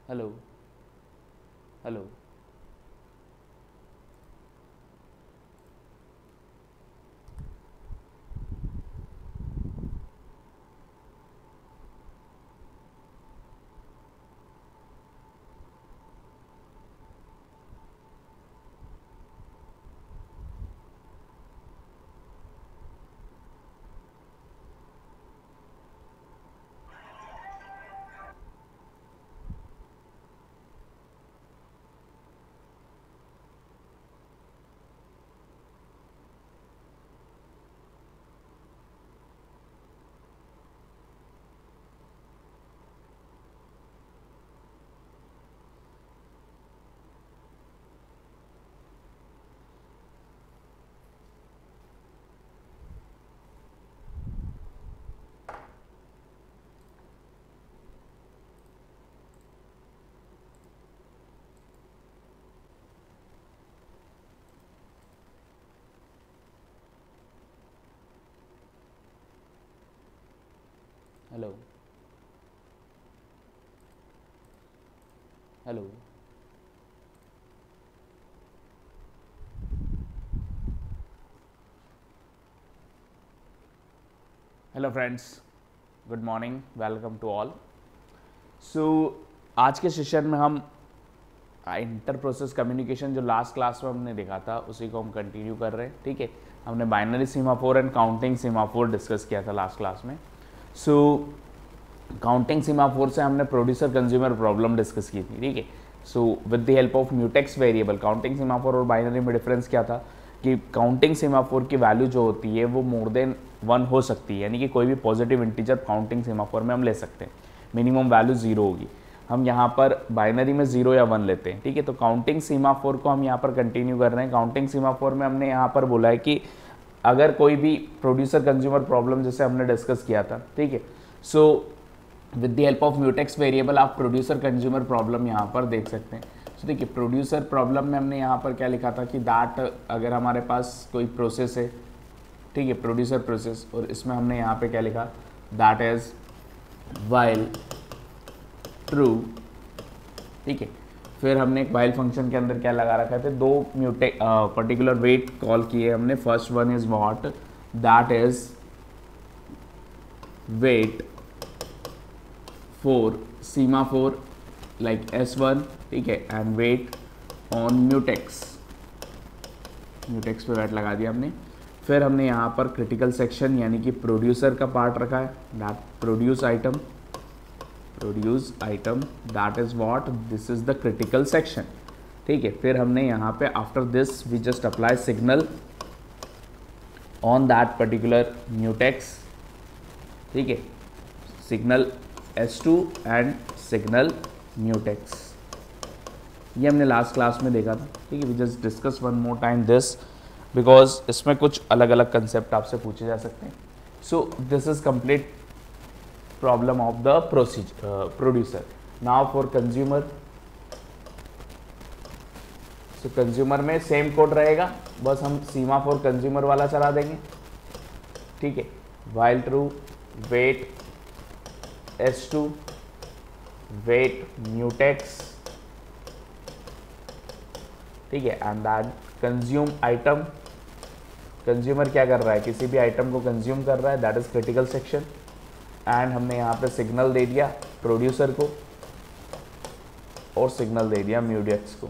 Hello hello hello hello hello friends, good morning, welcome to all. So आज के session में हम inter process communication जो last class में हमने देखा था उसी को हम कंटिन्यू कर रहे हैं। ठीक है, हमने binary semaphore and counting semaphore discuss किया था लास्ट क्लास में। सो काउंटिंग सीमाफोर से हमने प्रोड्यूसर कंज्यूमर प्रॉब्लम डिस्कस की थी। ठीक है, सो with the help of mutex variable, counting semaphore और बाइनरी में डिफरेंस क्या था कि काउंटिंग सीमाफोर की वैल्यू जो होती है वो मोर देन 1 हो सकती है, यानी कि कोई भी पॉजिटिव इंटीजर काउंटिंग सीमाफोर में हम ले सकते हैं, मिनिमम वैल्यू 0 होगी। हम यहाँ पर बाइनरी में 0 या 1 लेते हैं। ठीक है, तो काउंटिंग सीमाफोर को हम यहाँ पर कंटिन्यू कर रहे हैं। काउंटिंग सीमाफोर में हमने यहाँ पर बोला है कि अगर कोई भी प्रोड्यूसर कंज्यूमर प्रॉब्लम जैसे हमने डिस्कस किया था, ठीक है, सो with the help of mutex variable आप प्रोड्यूसर कंज्यूमर प्रॉब्लम यहाँ पर देख सकते हैं। तो देखिए, प्रोड्यूसर प्रॉब्लम में हमने यहाँ पर क्या लिखा था कि दैट अगर हमारे पास कोई प्रोसेस है, ठीक है, प्रोड्यूसर प्रोसेस, और इसमें हमने यहाँ पे क्या लिखा, दैट इज वाइल ट्रू। ठीक है, फिर हमने एक वाइल फंक्शन के अंदर क्या लगा रखा था, दो म्यूटेक पर्टिकुलर वेट कॉल किए हमने। First one is what, that is wait for semaphore like S1, ठीक है, and wait on mutex, mutex पे वेट लगा दिया हमने। फिर हमने यहाँ पर क्रिटिकल सेक्शन यानी कि प्रोड्यूसर का पार्ट रखा है, that produce item that is what, this is the critical section. ठीक है, फिर हमने यहाँ पे after this we just apply signal on that particular mutex. ठीक है, signal S2 and signal mutex, ये हमने लास्ट क्लास में देखा था। ठीक है, we just discuss one more time this because इसमें कुछ अलग अलग कंसेप्ट आपसे पूछे जा सकते हैं। So this is complete problem of the producer. Now for consumer, so consumer में सेम कोड रहेगा, बस हम सीमा फॉर कंज्यूमर वाला चला देंगे। ठीक है, while true, wait S2, wait mutex, ठीक है, and that consume item. Consumer क्या कर रहा है, किसी भी आइटम को कंज्यूम कर रहा है, that is critical section. And हमने यहाँ पे सिग्नल दे दिया प्रोड्यूसर को और सिग्नल दे दिया म्यूटेक्स को।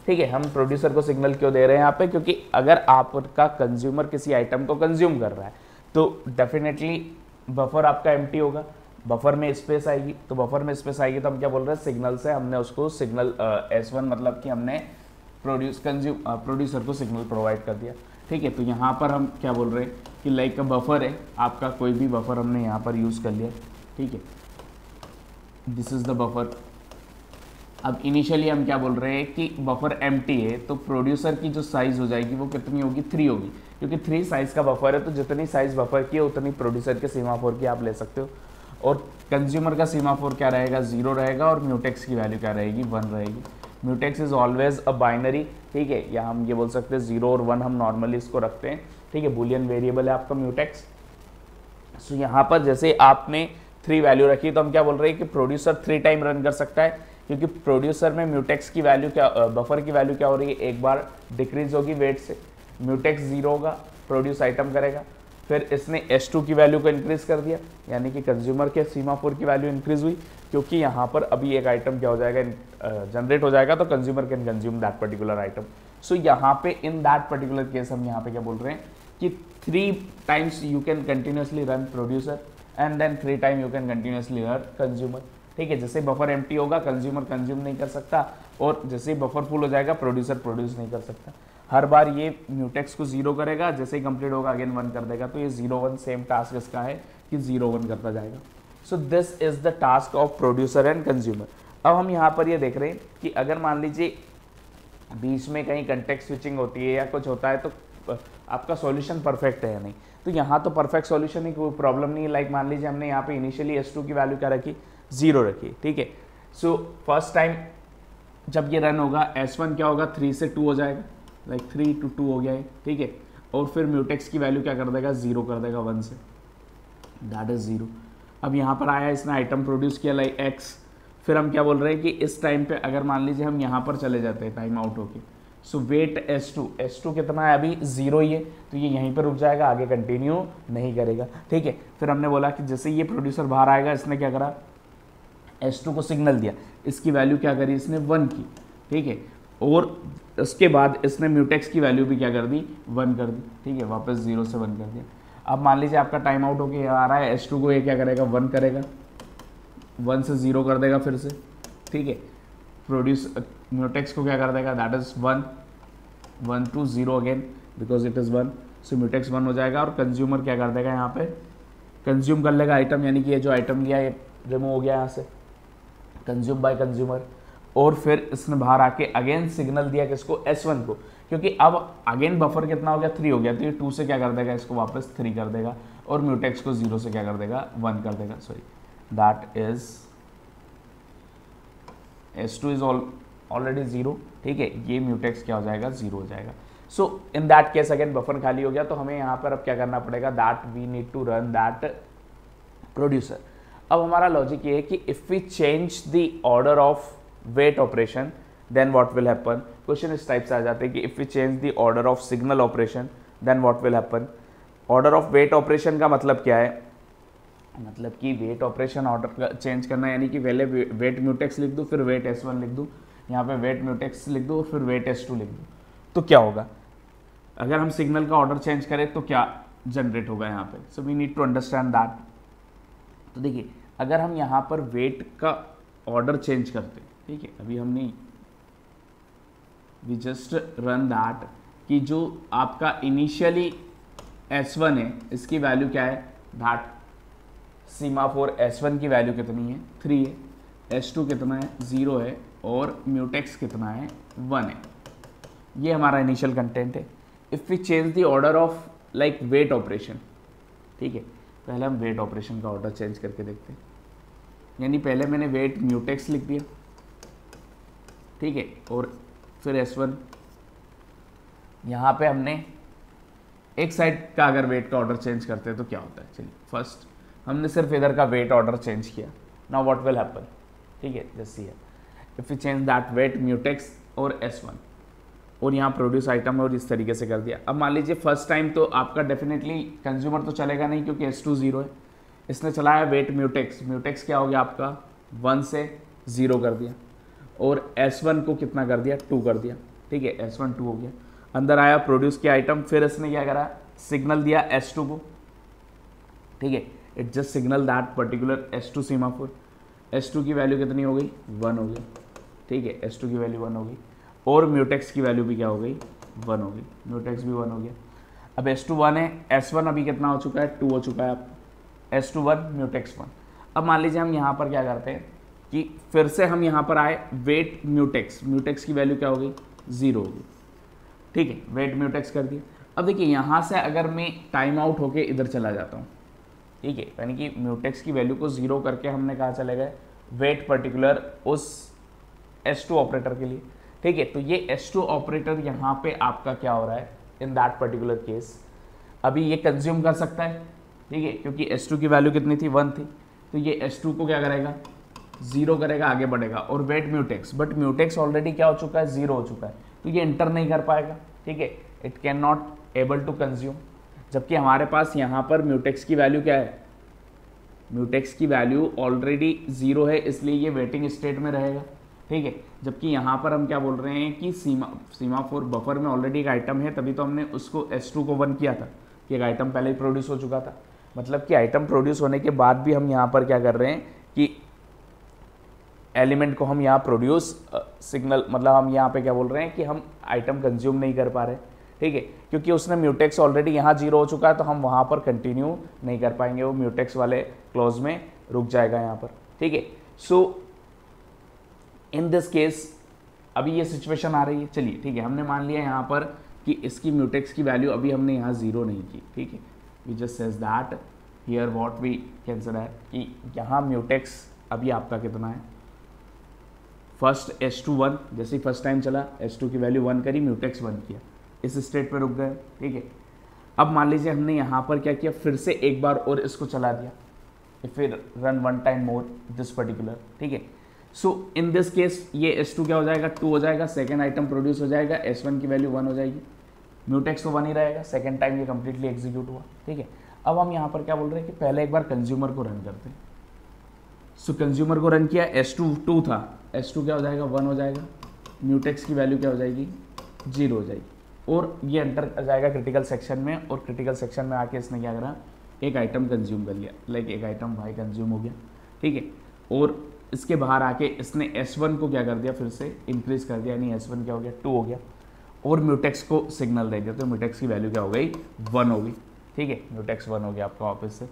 ठीक है, हम प्रोड्यूसर को सिग्नल क्यों दे रहे हैं यहाँ पे, क्योंकि अगर आपका कंज्यूमर किसी आइटम को कंज्यूम कर रहा है तो डेफिनेटली बफर आपका एम्प्टी होगा, बफर में स्पेस आएगी, तो बफर में स्पेस आएगी तो हम क्या बोल रहे हैं, सिग्नल से हमने उसको सिग्नल S1 मतलब कि हमने प्रोड्यूसर को सिग्नल प्रोवाइड कर दिया। ठीक है, तो यहाँ पर हम क्या बोल रहे हैं कि लाइक बफर है आपका, कोई भी बफर हमने यहाँ पर यूज़ कर लिया। ठीक है, दिस इज द बफर। अब इनिशियली हम क्या बोल रहे हैं कि बफर एम्प्टी है, तो प्रोड्यूसर की जो साइज़ हो जाएगी वो कितनी होगी, 3 होगी, क्योंकि 3 साइज़ का बफर है, तो जितनी साइज़ बफर की है उतनी प्रोड्यूसर के सीमाफोर की आप ले सकते हो। और कंज्यूमर का सीमाफोर क्या रहेगा, 0 रहेगा, और म्यूटेक्स की वैल्यू क्या रहेगी, 1 रहेगी। Mutex is always a binary. ठीक है, या हम ये बोल सकते हैं 0 और 1 हम नॉर्मली इसको रखते हैं। ठीक है, बुलियन वेरिएबल है आपका म्यूटेक्स। सो यहाँ पर जैसे आपने 3 वैल्यू रखी, तो हम क्या बोल रहे हैं कि प्रोड्यूसर 3 टाइम रन कर सकता है, क्योंकि प्रोड्यूसर में म्यूटेक्स की वैल्यू क्या, बफर की वैल्यू क्या हो रही है, एक बार डिक्रीज होगी वेट से, म्यूटेक्स 0 होगा, प्रोड्यूस आइटम करेगा, फिर इसने S2 की वैल्यू को इंक्रीज कर दिया, यानी कि कंज्यूमर के सीमाफोर की वैल्यू इंक्रीज हुई, क्योंकि यहाँ पर अभी एक आइटम क्या हो जाएगा, जनरेट हो जाएगा, तो consumer can consume that particular item. So यहाँ पे इन दैट पर्टिकुलर केस हम यहाँ पे क्या बोल रहे हैं कि 3 times you can continuously run producer and then 3 time you can continuously run consumer. ठीक है, जैसे बफर एम्प्टी होगा कंज्यूमर कंज्यूम नहीं कर सकता, और जैसे बफर फुल हो जाएगा प्रोड्यूसर प्रोड्यूस नहीं कर सकता। हर बार ये म्यूटेक्स को 0 करेगा, जैसे ही कंप्लीट होगा अगेन 1 कर देगा, तो ये 0 1 सेम टास्क इसका है कि 0 1 करता जाएगा। So this is the task of producer and consumer. अब हम यहाँ पर ये देख रहे हैं कि अगर मान लीजिए बीच में कहीं कंटेक्स्ट स्विचिंग होती है या कुछ होता है, तो आपका सॉल्यूशन परफेक्ट है या नहीं। तो यहाँ तो परफेक्ट सॉल्यूशन है, कोई प्रॉब्लम नहीं है। लाइक मान लीजिए हमने यहाँ पे इनिशियली S2 की वैल्यू क्या रखी, 0 रखी, ठीक है। सो फर्स्ट टाइम जब ये रन होगा S1 क्या होगा, 3 से 2 हो जाएगा, लाइक 3 to 2 हो गया है, ठीक है। और फिर म्यूटेक्स की वैल्यू क्या कर देगा, 0 कर देगा 1 से, दैट इज 0। अब यहाँ पर आया, इसने आइटम प्रोड्यूस किया लाइक X, फिर हम क्या बोल रहे हैं कि इस टाइम पे अगर मान लीजिए हम यहाँ पर चले जाते हैं टाइम आउट होके, सो वेट S2 कितना है, अभी 0 ही है, तो ये यहीं पर रुक जाएगा, आगे कंटिन्यू नहीं करेगा, ठीक है। फिर हमने बोला कि जैसे ये प्रोड्यूसर बाहर आएगा, इसने क्या करा, S2 को सिग्नल दिया, इसकी वैल्यू क्या करी इसने, 1 की, ठीक है। और उसके बाद इसने म्यूटेक्स की वैल्यू भी क्या कर दी, 1 कर दी, ठीक है, वापस 0 से 1 कर दिया। अब मान लीजिए आपका टाइम आउट होके आ रहा है, S2 को ये क्या करेगा, 1 करेगा, 1 से 0 कर देगा फिर से, ठीक है। प्रोड्यूस म्यूटेक्स को क्या कर देगा, that is 1 to 0 again, because it is 1, so mutex 1 हो जाएगा। और कंज्यूमर क्या कर देगा, यहाँ पे कंज्यूम कर लेगा आइटम, यानी कि ये जो आइटम लिया ये रिमूव हो गया यहाँ से, कंज्यूम बाय कंज्यूमर। और फिर इसने बाहर आके अगेन सिग्नल दिया किसको, S1 को, क्योंकि अब अगेन बफर कितना हो गया, 3 हो गया, तो ये 2 से क्या कर देगा, इसको वापस 3 कर देगा, और म्यूटेक्स को 0 से क्या कर देगा, 1 कर देगा, sorry, that is S2 is already 0, ठीक है, ये म्यूटेक्स क्या हो जाएगा, 0 हो जाएगा। So in that case again buffer खाली हो गया, तो हमें यहाँ पर अब क्या करना पड़ेगा, that we need to run that producer. अब हमारा लॉजिक ये है कि if we change the order of wait operation then what will happen. Question इस टाइप से आ जाते हैं कि if we change the order of signal operation then what will happen. Order of wait operation का मतलब क्या है, मतलब कि वेट ऑपरेशन ऑर्डर चेंज करना, यानी कि पहले वेट म्यूटेक्स लिख दूँ, फिर वेट S1 लिख दूँ, यहाँ पे वेट म्यूटेक्स लिख दूँ, फिर वेट S2 लिख दूँ, तो क्या होगा अगर हम सिग्नल का ऑर्डर चेंज करें, तो क्या जनरेट होगा यहाँ पे। So we need to understand that. तो देखिए, अगर हम यहाँ पर वेट का ऑर्डर चेंज करते, ठीक है, अभी हमने वी जस्ट रन दैट कि जो आपका इनिशियली S1 है, इसकी वैल्यू क्या है, दैट सीमाफोर S1 की वैल्यू कितनी है, 3 है, S2 कितना है, 0 है, और म्यूटेक्स कितना है, 1 है। ये हमारा इनिशियल कंटेंट है। If we change the order of like wait operation, ठीक है, पहले हम वेट ऑपरेशन का ऑर्डर चेंज करके देखते हैं। यानी पहले मैंने वेट म्यूटेक्स लिख दिया, ठीक है, और फिर S1, यहाँ पे हमने एक साइड का अगर वेट का ऑर्डर चेंज करते हैं तो क्या होता है। चलिए, फर्स्ट हमने सिर्फ इधर का वेट ऑर्डर चेंज किया, नाउ व्हाट विल हैपन, ठीक है, just see if you change that wait mutex और S1, और यहाँ प्रोड्यूस आइटम और इस तरीके से कर दिया। अब मान लीजिए फर्स्ट टाइम तो आपका डेफिनेटली कंज्यूमर तो चलेगा नहीं, क्योंकि S2 0 है, इसने चलाया वेट म्यूटेक्स, म्यूटेक्स क्या हो गया आपका, 1 से 0 कर दिया, और S1 को कितना कर दिया, 2 कर दिया, ठीक है, S1 2 हो गया। अंदर आया प्रोड्यूस किया आइटम, फिर इसने क्या करा, सिग्नल दिया S2 को, ठीक है, it just signal that particular S2 semaphore. S2 की वैल्यू कितनी हो गई, 1 हो गई, ठीक है, S2 की वैल्यू 1 हो गई, और म्यूटेक्स की वैल्यू भी क्या हो गई, 1 हो गई, म्यूटेक्स भी 1 हो गया। अब S2 1 है, S1 अभी कितना हो चुका है, 2 हो चुका है, अब S2 1 म्यूटेक्स 1। अब मान लीजिए हम यहाँ पर क्या करते हैं कि फिर से हम यहाँ पर आए, वेट म्यूटेक्स, म्यूटेक्स की वैल्यू क्या हो गई, 0 हो गई, ठीक है, वेट म्यूटेक्स कर दिया। अब देखिए, यहाँ से अगर मैं टाइम आउट होके इधर चला जाता हूँ, ठीक है, यानी कि म्यूटेक्स की वैल्यू को 0 करके हमने कहा चले गए वेट पर्टिकुलर उस S2 ऑपरेटर के लिए, ठीक है। तो ये S2 ऑपरेटर यहाँ पे आपका क्या हो रहा है, इन दैट पर्टिकुलर केस अभी ये कंज्यूम कर सकता है, ठीक है, क्योंकि S2 की वैल्यू कितनी थी, 1 थी, तो ये H2 को क्या करेगा, जीरो करेगा, आगे बढ़ेगा। और wait mutex, but mutex already क्या हो चुका है, जीरो हो चुका है, तो ये एंटर नहीं कर पाएगा, ठीक है, it can not able to consume. जबकि हमारे पास यहाँ पर म्यूटेक्स की वैल्यू क्या है, म्यूटेक्स की वैल्यू ऑलरेडी जीरो है, इसलिए ये वेटिंग स्टेट में रहेगा, ठीक है। जबकि यहाँ पर हम क्या बोल रहे हैं कि सीमाफोर बफर में ऑलरेडी एक आइटम है, तभी तो हमने उसको S2 को 1 किया था कि एक आइटम पहले ही प्रोड्यूस हो चुका था। मतलब कि आइटम प्रोड्यूस होने के बाद भी हम यहाँ पर क्या कर रहे हैं कि एलिमेंट को हम यहाँ प्रोड्यूस सिग्नल, मतलब हम यहाँ पे क्या बोल रहे हैं कि हम आइटम कंज्यूम नहीं कर पा रहे, ठीक है, क्योंकि उसने म्यूटेक्स ऑलरेडी यहाँ जीरो हो चुका है, तो हम वहाँ पर कंटिन्यू नहीं कर पाएंगे, वो म्यूटेक्स वाले क्लॉज में रुक जाएगा यहाँ पर, ठीक है। सो इन दिस केस अभी ये सिचुएशन आ रही है, चलिए ठीक है, हमने मान लिया यहाँ पर कि इसकी म्यूटेक्स की वैल्यू अभी हमने यहाँ जीरो नहीं की, ठीक है। We just says that here what we can say that कि यहाँ म्यूटेक्स अभी आपका कितना है, फर्स्ट S2 1, जैसे ही फर्स्ट टाइम चला S2 की वैल्यू 1 करी, म्यूटेक्स 1 किया, इस स्टेट पे रुक गए, ठीक है। अब मान लीजिए हमने यहाँ पर क्या किया, फिर से एक बार और इसको चला दिया, फिर run one time more this particular, ठीक है। सो इन दिस केस ये S2 क्या हो जाएगा, 2 हो जाएगा, सेकेंड आइटम प्रोड्यूस हो जाएगा, S1 की वैल्यू 1 हो जाएगी, म्यूटेक्स तो 1 ही रहेगा, सेकेंड टाइम ये कंप्लीटली एग्जीक्यूट हुआ, ठीक है। अब हम यहाँ पर क्या बोल रहे हैं कि पहले एक बार कंज्यूमर को रन करते हैं। सो कंज्यूमर को रन किया, S2 2 था, S2 क्या हो जाएगा, 1 हो जाएगा, म्यूटेक्स की वैल्यू क्या हो जाएगी, 0 हो जाएगी, और ये एंटर आ जाएगा क्रिटिकल सेक्शन में, और क्रिटिकल सेक्शन में आके इसने क्या करा, एक आइटम कंज्यूम कर लिया, लाइक एक आइटम भाई कंज्यूम हो गया, ठीक है। और इसके बाहर आके इसने S1 को क्या कर दिया, फिर से इंक्रीज कर दिया, यानी S1 क्या हो गया, 2 हो गया, और म्यूटेक्स को सिग्नल दे दिया, तो म्यूटेक्स की वैल्यू क्या हो गई, 1 हो गई, ठीक है, म्यूटेक्स 1 हो गया आपका वापस से।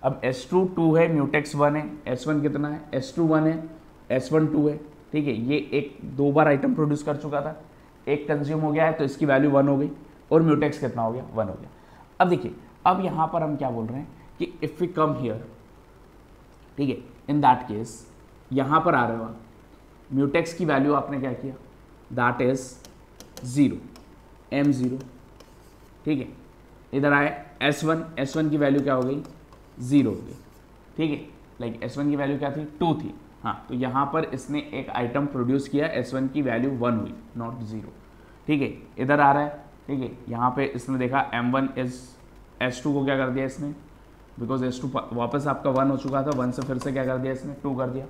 अब S2 2 है, म्यूटेक्स 1 है, S1 कितना है, S2 1 है, S1 2 है, ठीक है। ये एक 2 बार आइटम प्रोड्यूस कर चुका था, एक कंज्यूम हो गया है, तो इसकी वैल्यू 1 हो गई, और म्यूटेक्स कितना हो गया, 1 हो गया। अब देखिए, अब यहाँ पर हम क्या बोल रहे हैं कि इफ़ वी कम हियर, ठीक है, इन दैट केस यहाँ पर आ रहे हो, म्यूटेक्स की वैल्यू आपने क्या किया, दैट इज 0, M0, ठीक है। इधर आए S1 की वैल्यू क्या हो गई, 0 हो गई, ठीक है, लाइक S1 की वैल्यू क्या थी, 2 थी, हाँ, तो यहाँ पर इसने एक आइटम प्रोड्यूस किया, S1 की वैल्यू 1 हुई, नॉट 0, ठीक है। इधर आ रहा है, ठीक है, यहाँ पे इसने देखा M1 इज S2 को क्या कर दिया इसने, बिकॉज S2 वापस आपका 1 हो चुका था, 1 से फिर से क्या कर दिया इसने, 2 कर दिया,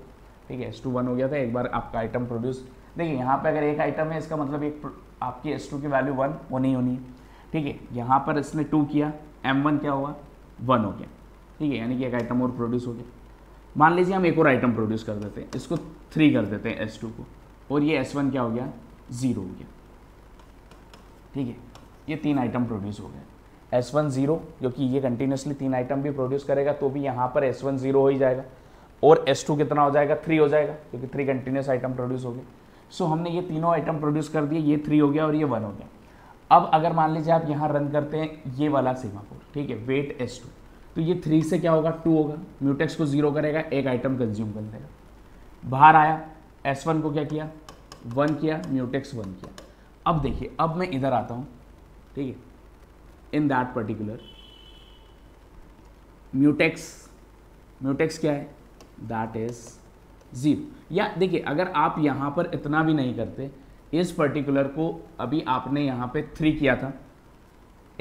ठीक है, S2 1 हो गया था, एक बार आपका आइटम प्रोड्यूस, देखिए यहाँ पे अगर एक आइटम है, इसका मतलब एक आपकी S2 की वैल्यू 1 होनी है, ठीक है। यहाँ पर इसने 2 किया, M1 क्या हुआ, 1 हो गया, ठीक है, यानी कि एक आइटम और प्रोड्यूस हो गया। मान लीजिए हम एक और आइटम प्रोड्यूस कर देते हैं, इसको 3 कर देते हैं S2 को, और ये S1 क्या हो गया, 0 हो गया, ठीक है, ये 3 आइटम प्रोड्यूस हो गए, S1 0, क्योंकि ये कंटिन्यूसली 3 आइटम भी प्रोड्यूस करेगा, तो भी यहाँ पर S1 0 हो ही जाएगा, और S2 कितना हो जाएगा, 3 हो जाएगा, क्योंकि 3 कंटिन्यूस आइटम प्रोड्यूस हो गए। सो हमने ये तीनों आइटम प्रोड्यूस कर दिए, ये 3 हो गया और ये 1 हो गया। अब अगर मान लीजिए आप यहाँ रन करते हैं ये वाला सीमाफोर, ठीक है, वेट S2, तो ये 3 से क्या होगा, 2 होगा, म्यूटेक्स को 0 करेगा, एक आइटम कंज्यूम कर लेगा, बाहर आया, S1 को क्या किया, 1 किया, म्यूटेक्स 1 किया। अब देखिए, अब मैं इधर आता हूँ, ठीक है, इन दैट पर्टिकुलर म्यूटेक्स क्या है, दैट इज 0। या देखिए, अगर आप यहाँ पर इतना भी नहीं करते, इस पर्टिकुलर को अभी आपने यहाँ पे 3 किया था,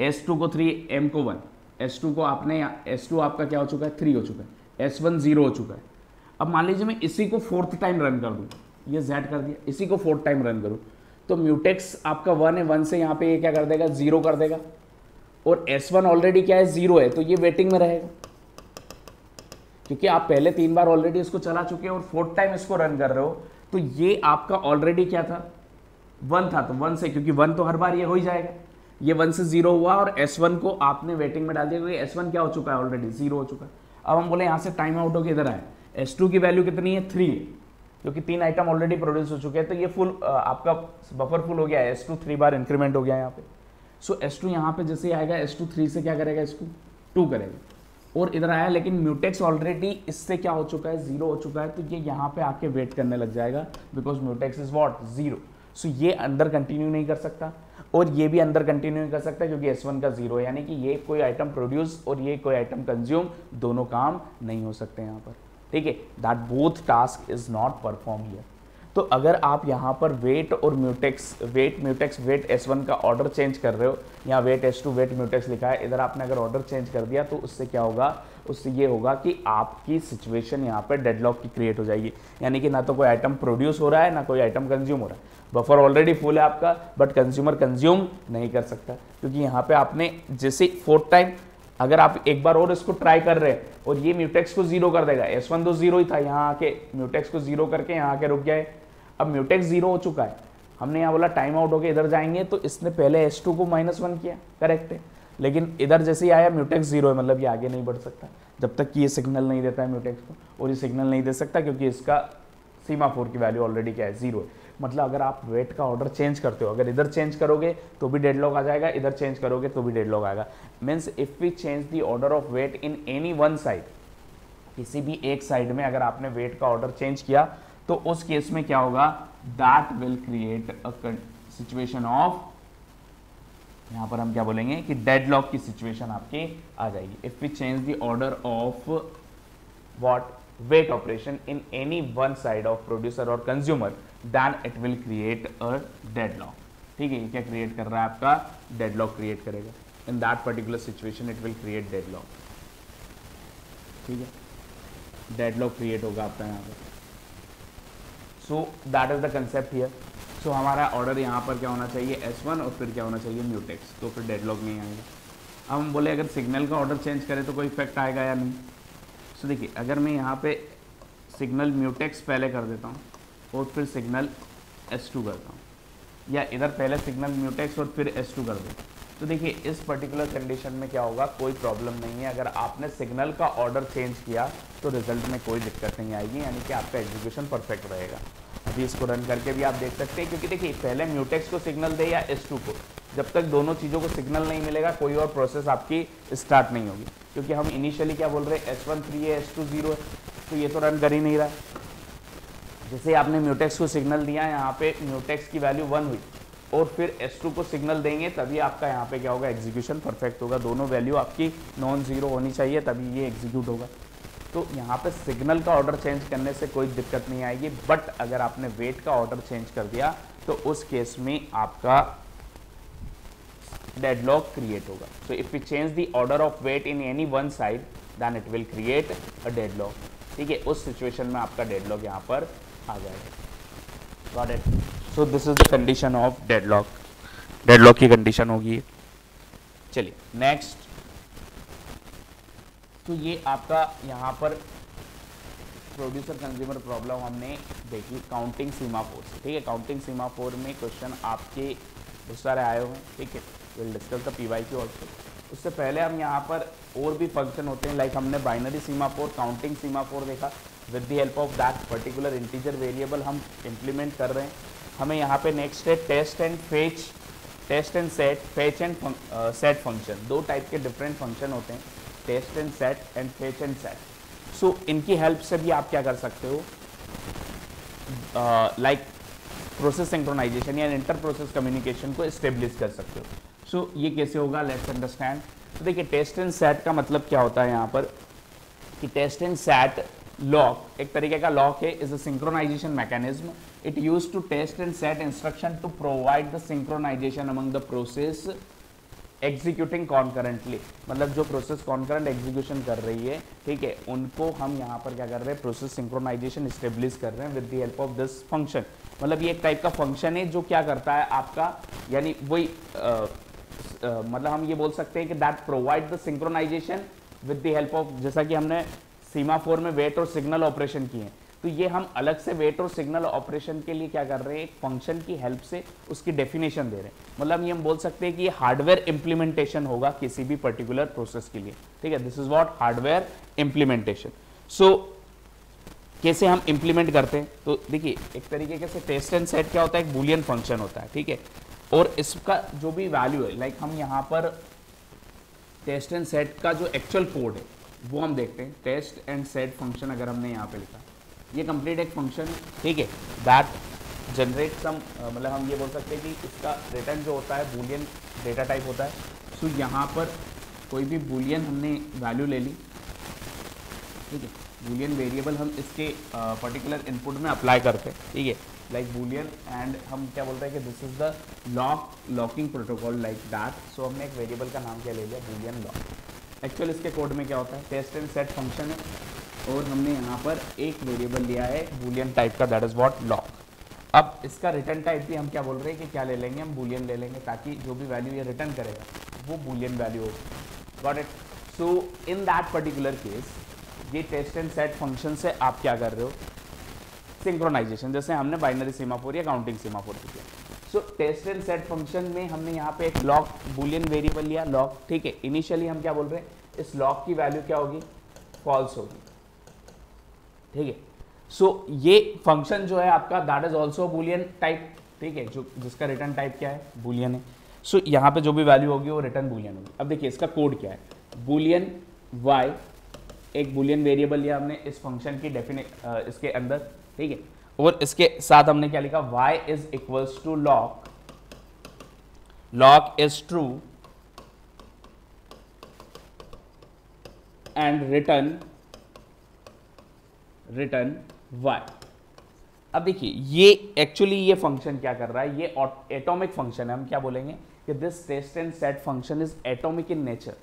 S2 को 3, M को 1, S2 को आपने, S2 आपका क्या हो चुका है, 3 हो चुका है, S1 0 हो चुका है। अब मान लीजिए मैं इसी को 4th टाइम रन कर दूँ, ये Z कर दिया, इसी को 4th टाइम रन करूँ, तो म्यूटेक्स आपका 1 है, 1 से यहाँ पे ये क्या कर देगा, 0 कर देगा, और S1 ऑलरेडी क्या है, 0 है, तो ये वेटिंग में रहेगा, क्योंकि आप पहले 3 बार ऑलरेडी इसको चला चुके हैं और 4th टाइम इसको रन कर रहे हो, तो ये आपका ऑलरेडी क्या था, 1 था, तो 1 से, क्योंकि 1 तो हर बार ये हो ही जाएगा, ये 1 से 0 हुआ, और S1 को आपने वेटिंग में डाल दिया, क्योंकि S1 क्या हो चुका है, ऑलरेडी 0 हो चुका है। अब हम बोले यहाँ से टाइम आउट होकर इधर आए, S2 की वैल्यू कितनी है, 3 है, क्योंकि 3 आइटम ऑलरेडी प्रोड्यूस हो चुके हैं, तो ये फुल आपका बफर फुल हो गया है, S2 3 बार इंक्रीमेंट हो गया है यहाँ पे। सो S2 यहाँ पे जैसे आएगा, S2 3 से क्या करेगा, इसको 2 करेगा, और इधर आया, लेकिन म्यूटेक्स ऑलरेडी इससे क्या हो चुका है, 0 हो चुका है, तो ये यहाँ पे आके वेट करने लग जाएगा, बिकॉज म्यूटेक्स इज व्हाट, 0। सो ये अंदर कंटिन्यू नहीं कर सकता और ये भी अंदर कंटिन्यू नहीं कर सकता क्योंकि S1 का 0 है, यानी कि ये कोई आइटम प्रोड्यूस और ये कोई आइटम कंज्यूम, दोनों काम नहीं हो सकते यहाँ पर, ठीक है। That both task is not perform here. तो अगर आप यहाँ पर वेट और म्यूटेक्स, वेट S1 का ऑर्डर चेंज कर रहे हो, यहाँ वेट S2 वेट म्यूटेक्स लिखा है, इधर आपने अगर ऑर्डर चेंज कर दिया तो उससे क्या होगा, उससे ये होगा कि आपकी सिचुएशन यहाँ पर डेडलॉक की क्रिएट हो जाएगी, यानी कि ना तो कोई आइटम प्रोड्यूस हो रहा है ना कोई आइटम कंज्यूम हो रहा है। बफर ऑलरेडी फुल है आपका, बट कंज्यूमर कंज्यूम नहीं कर सकता क्योंकि यहाँ पे आपने जैसे 4th टाइम अगर आप एक बार और इसको ट्राई कर रहे हैं और ये म्यूटेक्स को 0 कर देगा, S1 तो 0 ही था, यहाँ आके म्यूटेक्स को 0 करके यहाँ आके रुक गया है, अब म्यूटेक्स 0 हो चुका है, हमने यहाँ बोला टाइम आउट होके इधर जाएंगे तो इसने पहले S2 को -1 किया, करेक्ट है, लेकिन इधर जैसे ही आया म्यूटेक्स 0 है, मतलब ये आगे नहीं बढ़ सकता जब तक कि ये सिग्नल नहीं देता है म्यूटेक्स को, और ये सिग्नल नहीं दे सकता क्योंकि इसका सीमाफोर की वैल्यू ऑलरेडी क्या है, 0 है। मतलब अगर आप वेट का ऑर्डर चेंज करते हो, अगर इधर चेंज करोगे तो भी डेडलॉक आ जाएगा, इधर चेंज करोगे तो भी डेडलॉक आएगा। Means if we change the order of wait in any one side, किसी भी एक साइड में अगर आपने वेट का ऑर्डर चेंज किया तो उस केस में क्या होगा, that will create a situation of, यहां पर हम क्या बोलेंगे कि डेडलॉक की सिचुएशन आपकी आ जाएगी। If we change the order of what, wait operation in any one side of producer और consumer, then it will create a deadlock, ठीक है। ये क्या क्रिएट कर रहा है, आपका डेडलॉक क्रिएट करेगा, in that particular situation it will create deadlock, ठीक है, डेडलॉक क्रिएट होगा आपका यहाँ पर। So that is the concept here. So हमारा ऑर्डर यहाँ पर क्या होना चाहिए, S1 और फिर क्या होना चाहिए, म्यूटेक्स, तो फिर डेडलॉक नहीं आएगा। अब हम बोले अगर सिग्नल का ऑर्डर चेंज करें तो कोई इफेक्ट आएगा या नहीं। सो देखिए अगर मैं यहाँ पे सिग्नल म्यूटेक्स पहले कर देता हूँ और फिर सिग्नल S2 करता हूँ, या इधर पहले सिग्नल म्यूटेक्स और फिर S2 कर देता हूँ, तो देखिए इस पर्टिकुलर कंडीशन में क्या होगा, कोई प्रॉब्लम नहीं है। अगर आपने सिग्नल का ऑर्डर चेंज किया तो रिजल्ट में कोई दिक्कत नहीं आएगी, यानी कि आपका एग्जीक्यूशन परफेक्ट रहेगा। अभी इसको रन करके भी आप देख सकते हैं, क्योंकि देखिए पहले म्यूटेक्स को सिग्नल दे या S2 को, जब तक दोनों चीज़ों को सिग्नल नहीं मिलेगा कोई और प्रोसेस आपकी स्टार्ट नहीं होगी, क्योंकि हम इनिशियली क्या बोल रहे हैं, S1 3 है S2 0 है, तो ये तो रन कर ही नहीं रहा है। जैसे आपने म्यूटेक्स को सिग्नल दिया, यहाँ पे म्यूटेक्स की वैल्यू 1 हुई और फिर S2 को सिग्नल देंगे तभी आपका यहाँ पे क्या होगा, एग्जीक्यूशन परफेक्ट होगा। दोनों वैल्यू आपकी नॉन जीरो होनी चाहिए तभी ये एग्जीक्यूट होगा। तो यहाँ पे सिग्नल का ऑर्डर चेंज करने से कोई दिक्कत नहीं आएगी, बट अगर आपने वेट का ऑर्डर चेंज कर दिया तो उस केस में आपका डेडलॉक क्रिएट होगा। So if we change the order of wait in any one side then it will create a deadlock, ठीक है। उस सिचुएशन में आपका डेडलॉक यहाँ पर आ जाएगा। Got it? So this is the condition of deadlock, deadlock की कंडीशन होगी। चलिए नेक्स्ट, तो ये आपका यहाँ पर प्रोड्यूसर कंज्यूमर प्रॉब्लम हमने देखी काउंटिंग सीमाफोर से, ठीक है। काउंटिंग सीमाफोर में क्वेश्चन आपके बहुत सारे आए हुए हैं, ठीक है। Will discuss the PYQ also. उससे पहले हम यहाँ पर और भी फंक्शन होते हैं, लाइक हमने बाइनरी सीमाफोर, काउंटिंग सीमाफोर देखा। With the help of that particular integer variable हम इम्प्लीमेंट कर रहे हैं। हमें यहाँ पे नेक्स्ट है test and fetch, test and set, fetch and set function. दो टाइप के डिफरेंट फंक्शन होते हैं, test and set and fetch and set. So इनकी हेल्प से भी आप क्या कर सकते हो, लाइक प्रोसेस सिंक्रोनाइजेशन या इंटर प्रोसेस कम्युनिकेशन को एस्टेब्लिश कर सकते हो। सो ये कैसे होगा, लेट्स अंडरस्टैंड। तो देखिए टेस्ट एंड सेट का मतलब क्या होता है यहाँ पर कि टेस्ट एंड सेट लॉक एक तरीके का लॉक है, is a synchronisation mechanism. It use to test and set instruction to provide the synchronisation among the process executing concurrently. मतलब जो प्रोसेस कॉन्करेंट एग्जीक्यूशन कर रही है, ठीक है, उनको हम यहाँ पर क्या कर रहे हैं, प्रोसेस सिंक्रोनाइजेशन एस्टेब्लिश कर रहे हैं with the help of this function. मतलब ये एक टाइप का फंक्शन है जो क्या करता है आपका, यानी वही मतलब हम ये बोल सकते हैं कि that provide the synchronisation with the help of, जैसा कि हमने सीमाफोर में वेट और सिग्नल ऑपरेशन किए हैं, तो ये हम अलग से वेट और सिग्नल ऑपरेशन के लिए क्या कर रहे हैं, एक फंक्शन की हेल्प से उसकी डेफिनेशन दे रहे हैं। मतलब ये हम बोल सकते हैं कि ये हार्डवेयर इंप्लीमेंटेशन होगा किसी भी पर्टिकुलर प्रोसेस के लिए, ठीक है। This is what hardware implementation. So कैसे हम इंप्लीमेंट करते हैं, तो देखिए एक तरीके से टेस्ट एंड सेट क्या होता है, एक बूलियन फंक्शन होता है, ठीक है। और इसका जो भी वैल्यू है, लाइक हम यहाँ पर टेस्ट एंड सेट का जो एक्चुअल कोड है वो हम देखते हैं। टेस्ट एंड सेट फंक्शन अगर हमने यहाँ पे लिखा, ये कंप्लीट एक फंक्शन, ठीक है, दैट जनरेट सम, मतलब हम ये बोल सकते हैं कि इसका रिटर्न जो होता है बूलियन डेटा टाइप होता है। सो यहाँ पर कोई भी बूलियन हमने वैल्यू ले ली, ठीक है, बूलियन वेरिएबल हम इसके पर्टिकुलर इनपुट में अप्लाई करते हैं, ठीक है, लाइक बूलियन, एंड हम क्या बोलते हैं कि this is the locking protocol like that. So हमने एक वेरिएबल का नाम क्या ले लिया, बूलियन लॉक। एक्चुअल इसके कोड में क्या होता है, टेस्ट एंड सेट फंक्शन है और हमने यहाँ पर एक वेरिएबल लिया है बूलियन टाइप का, दैट इज व्हाट, लॉक। अब इसका रिटर्न टाइप भी हम क्या बोल रहे हैं कि क्या ले लेंगे, हम बूलियन ले लेंगे, ताकि जो भी वैल्यू ये रिटर्न करेगा वो बूलियन वैल्यू होगी। Got it. So in that particular case ये टेस्ट एंड सेट फंक्शन से आप क्या कर रहे हो, सिंक्रोनाइजेशन, जैसे हमने बाइनरी सीमाफोर या काउंटिंग सीमाफोर किया। सो टेस्ट एंड सेट फंक्शन में हमने यहाँ पे एक लॉक बूलियन वेरिएबल लिया, लॉक, ठीक है। इनिशियली हम क्या बोल रहे हैं, इस लॉक की वैल्यू क्या होगी, फॉल्स होगी, ठीक है। सो ये फंक्शन जो है आपका that is also Boolean type, ठीक है, जो जिसका रिटर्न टाइप क्या है, बूलियन है। सो यहाँ पे जो भी वैल्यू होगी वो रिटर्न बूलियन होगी। अब देखिए इसका कोड क्या है, बूलियन वाई, एक बूलियन वेरिएबल लिया हमने इस फंक्शन की इसके अंदर, ठीक है, और इसके साथ हमने क्या लिखा, y is equals to lock, lock is true and return y। अब देखिए ये एक्चुअली ये फंक्शन क्या कर रहा है, ये एटॉमिक फंक्शन है। हम क्या बोलेंगे कि this test and set function is atomic in nature.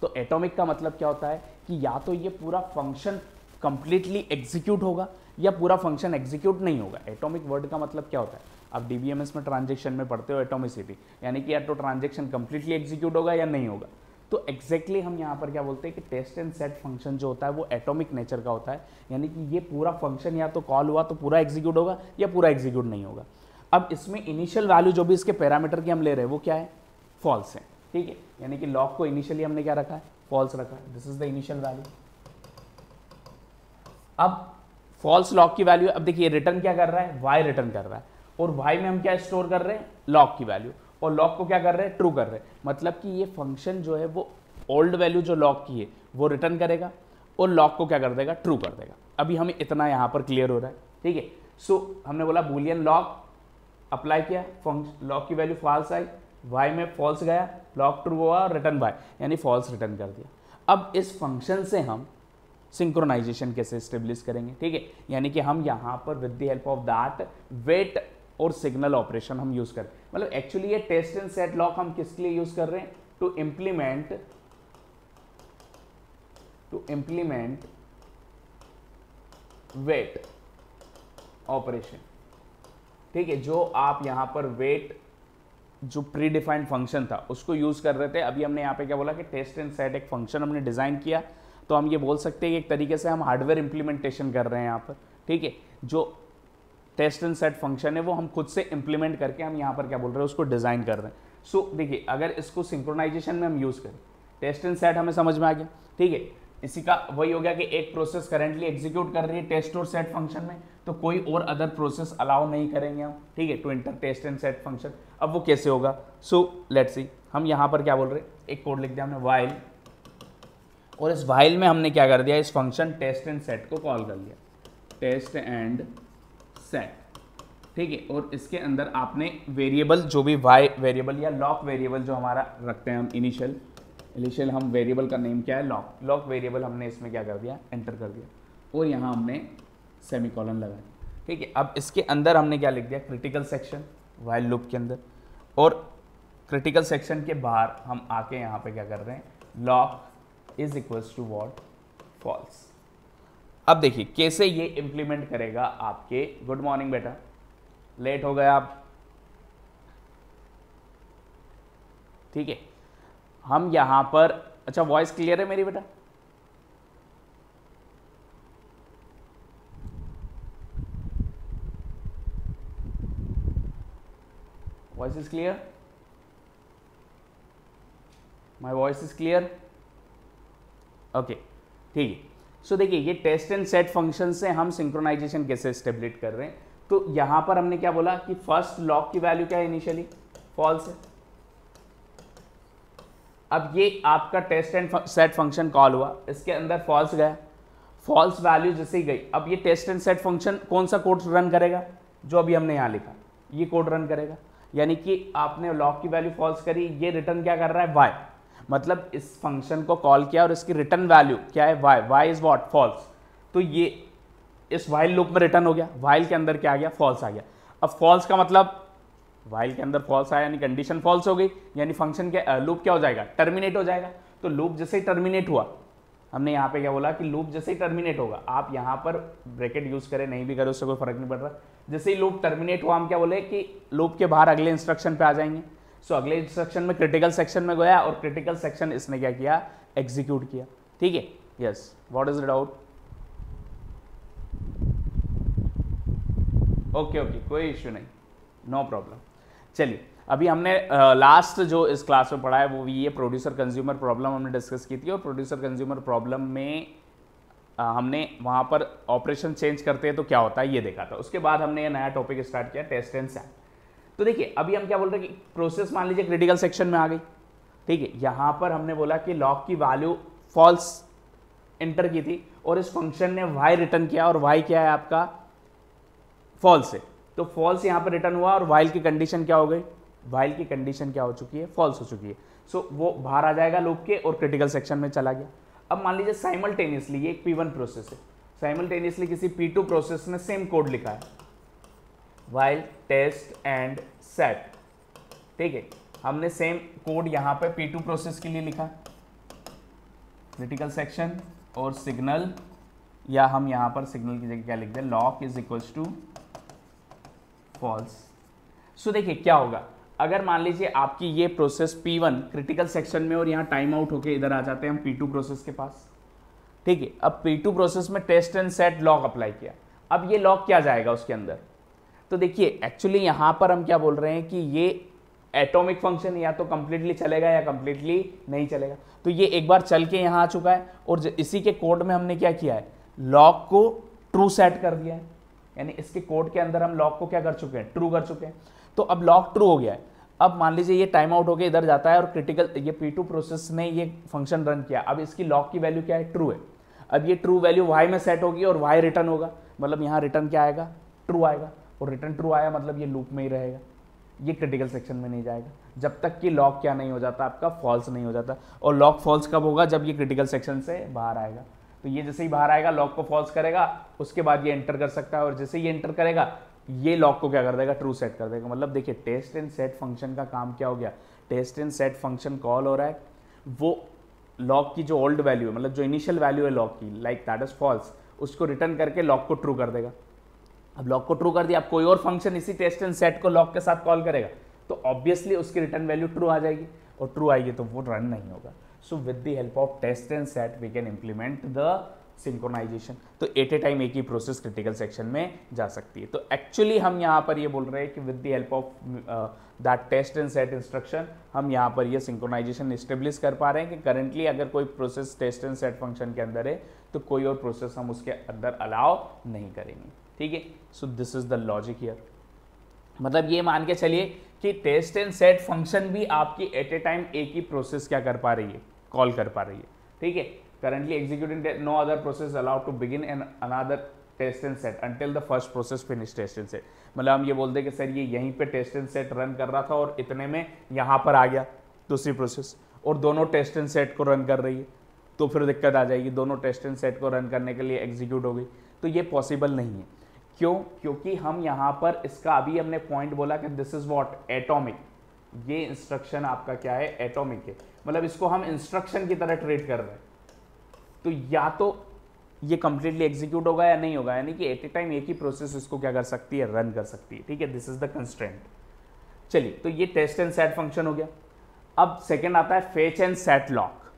तो एटॉमिक का मतलब क्या होता है कि या तो ये पूरा फंक्शन कंप्लीटली एग्जीक्यूट होगा या पूरा फंक्शन एग्जीक्यूट नहीं होगा। एटॉमिक वर्ड का मतलब क्या होता है, आप डीबीएमएस में ट्रांजैक्शन में पढ़ते हो एटॉमिसिटी, यानी कि या तो ट्रांजैक्शन कंप्लीटली एग्जीक्यूट होगा या नहीं होगा। तो एग्जैक्टली हम यहाँ पर क्या बोलते हैं कि टेस्ट एंड सेट फंक्शन जो होता है वो एटॉमिक नेचर का होता है, यानी कि ये पूरा फंक्शन या तो कॉल हुआ तो पूरा एग्जीक्यूट होगा या पूरा एग्जीक्यूट नहीं होगा। अब इसमें इनिशियल वैल्यू जो भी इसके पैरामीटर की हम ले रहे हैं वो क्या है, फॉल्स है, ठीक है, यानी कि लॉक को इनिशियली हमने क्या रखा है, फॉल्स रखा है, this is the initial value. अब फॉल्स लॉक की वैल्यू, अब देखिए रिटर्न क्या कर रहा है, y रिटर्न कर रहा है, और y में हम क्या स्टोर कर रहे हैं, लॉक की वैल्यू, और लॉक को क्या कर रहे हैं, ट्रू कर रहे हैं। मतलब कि ये फंक्शन जो है वो ओल्ड वैल्यू जो लॉक की है वो रिटर्न करेगा और लॉक को क्या कर देगा, ट्रू कर देगा। अभी हमें इतना यहाँ पर क्लियर हो रहा है, ठीक है। सो हमने बोला बूलियन लॉक अप्लाई किया, लॉक की वैल्यू फॉल्स आई, y में फॉल्स गया, लॉक ट्रू हुआ और रिटर्न y, यानी फॉल्स रिटर्न कर दिया। अब इस फंक्शन से हम सिंक्रोनाइजेशन कैसे स्टेब्लिश करेंगे, ठीक है, यानी कि हम यहाँ पर with the help of that wait और सिग्नल ऑपरेशन हम यूज करें। मतलब एक्चुअली ये टेस्ट एंड सेट लॉक हम किसके लिए यूज कर रहे हैं, टू इम्प्लीमेंट वेट ऑपरेशन, ठीक है। जो आप यहाँ पर वेट जो प्री डिफाइंड फंक्शन था उसको यूज कर रहे थे। अभी हमने यहाँ पे क्या बोला कि टेस्ट एंड सेट एक फंक्शन हमने डिजाइन किया, तो हम ये बोल सकते हैं कि एक तरीके से हम हार्डवेयर इंप्लीमेंटेशन कर रहे हैं यहाँ पर, ठीक है। जो टेस्ट एंड सेट फंक्शन है वो हम खुद से इंप्लीमेंट करके हम यहाँ पर क्या बोल रहे हैं, उसको डिजाइन कर रहे हैं। सो देखिए अगर इसको सिंक्रोनाइजेशन में हम यूज करें, टेस्ट एंड सेट हमें समझ में आ गया, ठीक है। इसी का वही हो गया कि एक प्रोसेस करेंटली एग्जीक्यूट कर रही है टेस्ट और सेट फंक्शन में, तो कोई और अदर प्रोसेस अलाउ नहीं करेंगे हम, ठीक है, to enter test and set function. अब वो कैसे होगा, सो लेट्स सी, हम यहाँ पर क्या बोल रहे हैं, एक कोड लिख दिया हमने व्हाइल, और इस व्हाइल में हमने क्या कर दिया, इस फंक्शन टेस्ट एंड सेट को कॉल कर लिया, टेस्ट एंड सेट, ठीक है। और इसके अंदर आपने वेरिएबल जो भी वाई वेरिएबल या लॉक वेरिएबल जो हमारा रखते हैं हम इनिशियल हम वेरिएबल का नेम क्या है, लॉक वेरिएबल हमने इसमें क्या कर दिया, एंटर कर दिया, और यहाँ हमने सेमीकोलन लगाया, ठीक है। अब इसके अंदर हमने क्या लिख दिया, क्रिटिकल सेक्शन व्हाइल लूप के अंदर, और क्रिटिकल सेक्शन के बाहर हम आके यहाँ पे क्या कर रहे हैं, lock is equals to what, false. अब देखिए कैसे ये इंप्लीमेंट करेगा आपके, गुड मॉर्निंग बेटा, लेट हो गए आप, ठीक है। हम यहां पर, अच्छा वॉइस क्लियर है मेरी बेटा, voice is clear, my voice is clear, okay, ठीक है। सो देखिए ये टेस्ट एंड सेट फंक्शन से हम सिंक्रोनाइजेशन कैसे स्टेब्लिश कर रहे हैं, तो यहां पर हमने क्या बोला कि फर्स्ट लॉक की वैल्यू क्या है, इनिशियली फॉल्स है। अब ये आपका test and set function call हुआ, इसके अंदर फॉल्स गया, फॉल्स वैल्यू जैसे ही गई, अब ये टेस्ट एंड सेट फंक्शन कौन सा कोड रन करेगा, जो अभी हमने यहाँ लिखा, ये कोड रन करेगा। यानी कि आपने लॉग की वैल्यू फॉल्स करी, ये रिटर्न क्या कर रहा है, वाई, मतलब इस फंक्शन को कॉल किया और इसकी रिटर्न वैल्यू क्या है, y, y is what, false. तो ये इस वाइल लूप में रिटर्न हो गया, वाइल के अंदर क्या आ गया, फॉल्स आ गया। अब फॉल्स का मतलब वाइल के अंदर फॉल्स आया यानी कंडीशन फॉल्स हो गई, यानी फंक्शन के लूप क्या हो जाएगा, टर्मिनेट हो जाएगा। तो लूप जैसे ही टर्मिनेट हुआ, हमने यहाँ पे क्या बोला कि लूप जैसे ही टर्मिनेट होगा, आप यहाँ पर ब्रैकेट यूज करें नहीं भी करें उससे कोई फर्क नहीं पड़ रहा, जैसे ही लूप टर्मिनेट हुआ हम क्या बोले कि लूप के बाहर अगले इंस्ट्रक्शन पे आ जाएंगे। सो अगले इंस्ट्रक्शन में क्रिटिकल सेक्शन में गया और क्रिटिकल सेक्शन इसने क्या किया, एग्जीक्यूट किया। ठीक है, yes, what is the doubt? Okay okay, कोई इश्यू नहीं, नो प्रॉब्लम। चलिए, अभी हमने लास्ट जो इस क्लास में पढ़ा है वो ये प्रोड्यूसर कंज्यूमर प्रॉब्लम हमने डिस्कस की थी, और प्रोड्यूसर कंज्यूमर प्रॉब्लम में हमने वहाँ पर ऑपरेशन चेंज करते हैं तो क्या होता है ये देखा था। उसके बाद हमने ये नया टॉपिक स्टार्ट किया, टेस्ट एंड सेट। तो देखिए अभी हम क्या बोल रहे हैं कि प्रोसेस मान लीजिए क्रिटिकल सेक्शन में आ गई, ठीक है, यहाँ पर हमने बोला कि लॉग की वैल्यू फॉल्स एंटर की थी और इस फंक्शन ने वाई रिटर्न किया, और वाई क्या है आपका, फॉल्स है। तो फॉल्स यहाँ पर रिटर्न हुआ और वाइल की कंडीशन क्या हो गई, वाइल की कंडीशन क्या हो चुकी है, फॉल्स हो चुकी है। सो वो बाहर आ जाएगा लूप के और क्रिटिकल सेक्शन में चला गया। अब मान लीजिए साइमल्टेनियसली ये एक P1 प्रोसेस है, साइमल्टेनियसली किसी P2 प्रोसेस ने सेम कोड लिखा है, वाइल टेस्ट एंड सेट। ठीक है, हमने सेम कोड यहाँ पे P2 प्रोसेस के लिए लिखा, क्रिटिकल सेक्शन और सिग्नल, या हम यहाँ पर सिग्नल की जगह क्या लिख दें, lock is equals to false. So देखिए क्या होगा, अगर मान लीजिए आपकी ये प्रोसेस P1 क्रिटिकल सेक्शन में और यहाँ टाइम आउट होके इधर आ जाते हैं हम P2 प्रोसेस के पास। ठीक है, अब P2 प्रोसेस में test and set lock apply किया, अब ये लॉक क्या जाएगा उसके अंदर। तो देखिए एक्चुअली यहाँ पर हम क्या बोल रहे हैं कि ये एटॉमिक फंक्शन या तो कंप्लीटली चलेगा या कंप्लीटली नहीं चलेगा। तो ये एक बार चल के यहाँ आ चुका है और इसी के कोड में हमने क्या किया है, लॉक को ट्रू सेट कर दिया है, यानी इसके कोड के अंदर हम लॉक को क्या कर चुके हैं, ट्रू कर चुके हैं। तो अब लॉक ट्रू हो गया है। अब मान लीजिए ये टाइम आउट होकर इधर जाता है और क्रिटिकल ये P2 प्रोसेस ने ये फंक्शन रन किया, अब इसकी लॉक की वैल्यू क्या है, ट्रू है। अब ये ट्रू वैल्यू वाई में सेट होगी और वाई रिटर्न होगा, मतलब यहाँ रिटर्न क्या आएगा, ट्रू आएगा, और रिटर्न ट्रू आया मतलब ये लूप में ही रहेगा, ये क्रिटिकल सेक्शन में नहीं जाएगा जब तक कि लॉक क्या नहीं हो जाता, आपका फॉल्स नहीं हो जाता। और लॉक फॉल्स कब होगा, जब ये क्रिटिकल सेक्शन से बाहर आएगा। तो ये जैसे ही बाहर आएगा लॉक को फॉल्स करेगा, उसके बाद ये एंटर कर सकता है, और जैसे ये एंटर करेगा ये लॉक को क्या कर देगा, ट्रू सेट कर देगा। मतलब देखिए टेस्ट एंड सेट फंक्शन का काम क्या हो गया, test and set function call हो रहा है, वो लॉक की जो ओल्ड वैल्यू है, मतलब जो इनिशियल वैल्यू है लॉक की, लाइक दैट इज फॉल्स, उसको रिटर्न करके लॉक को ट्रू कर देगा। अब लॉक को ट्रू कर दिया, अब कोई और फंक्शन इसी टेस्ट एंड सेट को लॉक के साथ कॉल करेगा तो ऑब्वियसली उसकी रिटर्न वैल्यू ट्रू आ जाएगी, और ट्रू आएगी तो वो रन नहीं होगा। So with the help of test and set we can implement the synchronisation. तो एट ए टाइम एक ही प्रोसेस क्रिटिकल सेक्शन में जा सकती है। तो एक्चुअली हम यहाँ पर ये बोल रहे हैं कि with the help of that test and set instruction हम यहाँ पर ये सिंक्रोनाइजेशन इस्टेब्लिश कर पा रहे हैं कि करंटली अगर कोई process test and set function के अंदर है तो कोई और प्रोसेस हम उसके अंदर अलाउ नहीं करेंगे। ठीक है, so this is the logic here. मतलब ये मान के चलिए कि टेस्ट एंड सेट फंक्शन भी आपकी एट ए टाइम एक ही प्रोसेस क्या कर पा रही है, कॉल कर पा रही है। ठीक है, currently executing no other process allowed to begin and another test and set until the first process finish test and set। मतलब हम ये बोलते हैं कि सर ये यहीं पे टेस्ट एंड सेट रन कर रहा था और इतने में यहाँ पर आ गया दूसरी प्रोसेस और दोनों टेस्ट एंड सेट को रन कर रही है, तो फिर दिक्कत आ जाएगी, दोनों टेस्ट एंड सेट को रन करने के लिए एग्जीक्यूट हो गई। तो ये पॉसिबल नहीं है। क्यों? क्योंकि हम यहाँ पर इसका अभी हमने पॉइंट बोला कि दिस इज वॉट, एटॉमिक। ये इंस्ट्रक्शन आपका क्या है, एटॉमिक है, मतलब इसको हम इंस्ट्रक्शन की तरह ट्रीट कर रहे हैं। तो या तो ये कंप्लीटली एग्जीक्यूट होगा या नहीं होगा, यानी कि एट ए टाइम एक ही प्रोसेस इसको क्या कर सकती है, रन कर सकती है। ठीक है, दिस इज द कंस्ट्रेंट। चलिए, तो ये टेस्ट एंड सेट फंक्शन हो गया। अब सेकंड आता है फेच एंड सेट लॉक।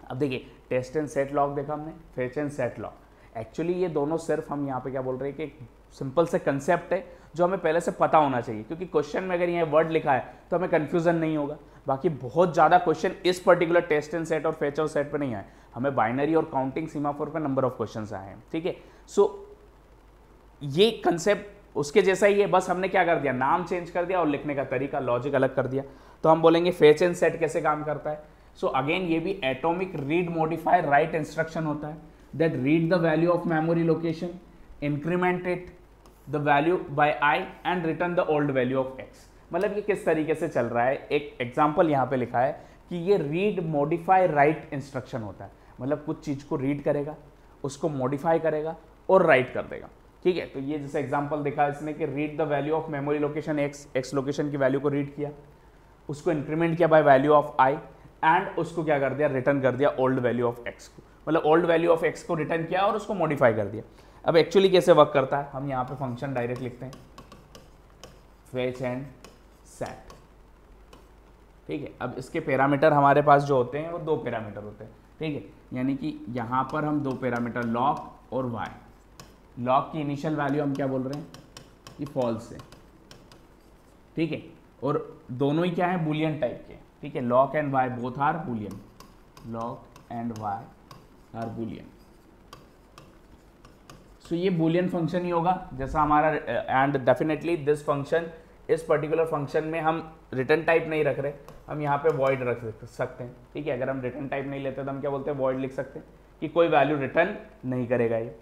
अब देखिए टेस्ट एंड सेट लॉक देखा हमने, fetch and set lock, actually ये दोनों सिर्फ हम यहाँ पे क्या बोल रहे हैं कि एक सिंपल से कंसेप्ट है जो हमें पहले से पता होना चाहिए, क्योंकि क्वेश्चन में अगर यहाँ वर्ड लिखा है तो हमें कंफ्यूजन नहीं होगा। बाकी बहुत ज़्यादा क्वेश्चन इस पर्टिकुलर टेस्ट एंड सेट और फेच और सेट पे नहीं आए, हमें बाइनरी और काउंटिंग सीमाफोर पे नंबर ऑफ क्वेश्चंस आए हैं। ठीक है, सो ये कंसेप्ट उसके जैसा ही है, बस हमने क्या कर दिया, नाम चेंज कर दिया और लिखने का तरीका, लॉजिक अलग कर दिया। तो हम बोलेंगे फेच एंड सेट कैसे काम करता है। सो अगेन ये भी atomic read modify right instruction होता है that read the value of memory location, increment it, the value by I and return the old value of x. मतलब ये किस तरीके से चल रहा है, एक एग्जाम्पल यहाँ पे लिखा है कि ये रीड मॉडिफाई राइट इंस्ट्रक्शन होता है। मतलब कुछ चीज को रीड करेगा, उसको मॉडिफाई करेगा और राइट कर देगा। ठीक है, तो ये जैसे एग्जाम्पल दिखा इसने कि read the value of memory location x location की वैल्यू को रीड किया, उसको इंक्रीमेंट किया by value of I and उसको क्या कर दिया, रिटर्न कर दिया ओल्ड वैल्यू ऑफ एक्स को। मतलब ओल्ड वैल्यू ऑफ एक्स को रिटर्न किया और उसको मॉडिफाई कर दिया। अब एक्चुअली कैसे वर्क करता है, हम यहाँ पे फंक्शन डायरेक्ट लिखते हैं फेच एंड सेट। ठीक है, अब इसके पैरामीटर हमारे पास जो होते हैं वो दो पैरामीटर होते हैं। ठीक है, यानी कि यहाँ पर हम दो पैरामीटर लॉक और वाई। लॉक की इनिशियल वैल्यू हम क्या बोल रहे हैं कि फॉल्स है। ठीक है, और दोनों ही क्या है, बुलियन टाइप के। ठीक है, lock and y both are boolean, lock and y are boolean. So ये बुलियन फंक्शन ही होगा जैसा हमारा, एंड डेफिनेटली दिस फंक्शन, इस पर्टिकुलर फंक्शन में हम रिटर्न टाइप नहीं रख रहे, हम यहाँ पे वॉइड रख सकते हैं। ठीक है, अगर हम रिटर्न टाइप नहीं लेते तो हम क्या बोलते हैं, वॉइड लिख सकते हैं कि कोई वैल्यू रिटर्न नहीं करेगा ये।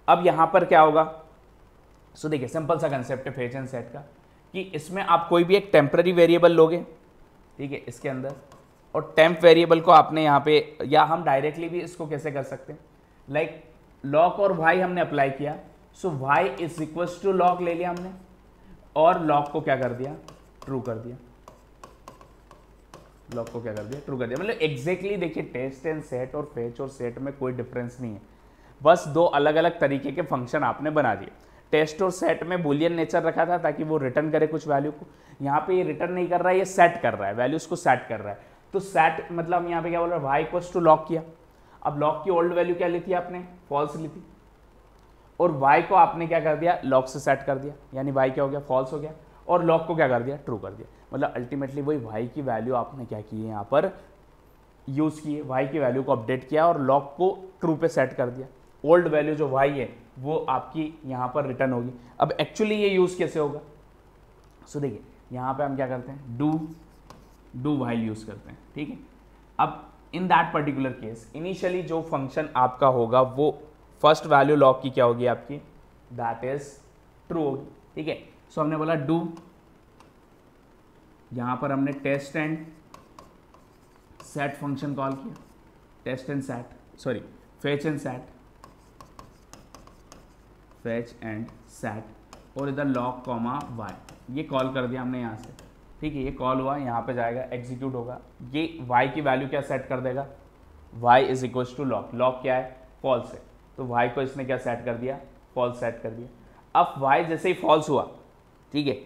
अब यहाँ पर क्या होगा, सो देखिए सिंपल सा कंसेप्ट है फेच एंड सेट का कि इसमें आप कोई भी एक टेम्पररी वेरिएबल लोगे, ठीक है, इसके अंदर, और टेम्प वेरिएबल को आपने यहाँ पे, या हम डायरेक्टली भी इसको कैसे कर सकते हैं, लाइक लॉक और वाई हमने अप्लाई किया, so y is equals to lock ले लिया हमने और लॉक को क्या कर दिया, ट्रू कर दिया। लॉक को क्या कर दिया, ट्रू कर दिया। मतलब एग्जैक्टली देखिए टेस्ट एंड सेट और फेच और सेट में कोई डिफरेंस नहीं है, बस दो अलग अलग तरीके के फंक्शन आपने बना दिए। टेस्ट और सेट में बुलियन नेचर रखा था ताकि वो रिटर्न करे कुछ वैल्यू को, यहाँ पे ये रिटर्न नहीं कर रहा है, ये सेट कर रहा है, वैल्यूज को सेट कर रहा है। तो सेट मतलब हम यहाँ पे क्या बोल रहे हैं, वाई इक्वल्स टू लॉक किया। अब लॉक की ओल्ड वैल्यू क्या ली थी आपने, फॉल्स ली थी, और y को आपने क्या कर दिया, लॉक से सेट कर दिया, यानी y क्या हो गया, फॉल्स हो गया, और लॉक को क्या कर दिया, ट्रू कर दिया। मतलब अल्टीमेटली वही y की वैल्यू आपने क्या की है, यहाँ पर यूज की है, y की वैल्यू को अपडेट किया और लॉक को ट्रू पे सेट कर दिया। ओल्ड वैल्यू जो y है वो आपकी यहाँ पर रिटर्न होगी। अब एक्चुअली ये यूज कैसे होगा, सो देखिए यहाँ पे हम क्या करते हैं, डू वाइल यूज करते हैं। ठीक है, अब इन दैट पर्टिकुलर केस इनिशियली जो फंक्शन आपका होगा वो फर्स्ट वैल्यू लॉक की क्या होगी आपकी, दैट इज ट्रू होगी। ठीक है, सो हमने बोला डू, यहां पर हमने test and set function call किया, test and set, sorry fetch and set, fetch and set, और इधर लॉक कॉमा वाई, ये कॉल कर दिया हमने यहाँ से। ठीक है, ये कॉल हुआ, यहाँ पे जाएगा, एग्जीक्यूट होगा, ये y की वैल्यू क्या सेट कर देगा, y is equals to lock. Lock क्या है, फॉल्स है, तो y को इसने क्या सेट कर दिया, फॉल्स सेट कर दिया। अब y जैसे ही फॉल्स हुआ, ठीक है,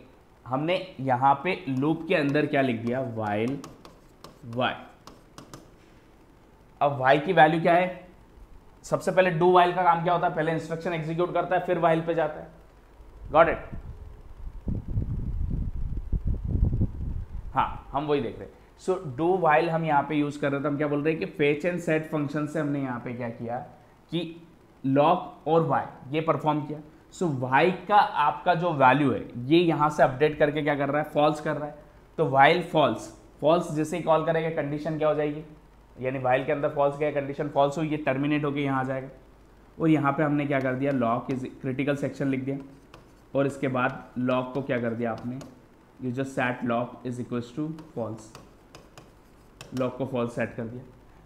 हमने यहाँ पे लूप के अंदर क्या लिख दिया, वाइल y। अब y की वैल्यू क्या है, सबसे पहले डू वाइल का काम क्या होता है, पहले इंस्ट्रक्शन एग्जीक्यूट करता है फिर वाइल पे जाता है। गॉट इट, हाँ हम वही देख रहे हैं। सो डू वाइल हम यहाँ पे यूज कर रहे थे, हम क्या बोल रहे हैं कि फेच एंड सेट फंक्शन से हमने यहाँ पे क्या किया कि लॉक और वाई ये परफॉर्म किया। सो वाई का आपका जो वैल्यू है ये यहाँ से अपडेट करके क्या कर रहा है, फॉल्स कर रहा है। तो वाइल फॉल्स, फॉल्स जैसे ही कॉल करेगा कंडीशन क्या हो जाएगी, यानी वाइल के अंदर फॉल्स गया, कंडीशन फॉल्स हुई, ये टर्मिनेट होकर यहाँ आ जाएगा। और यहाँ पे हमने क्या कर दिया, लॉक इज क्रिटिकल सेक्शन लिख दिया, और इसके बाद लॉक को क्या कर दिया आपने, you just set lock is equals to false, lock को फॉल्स सेट कर दिया।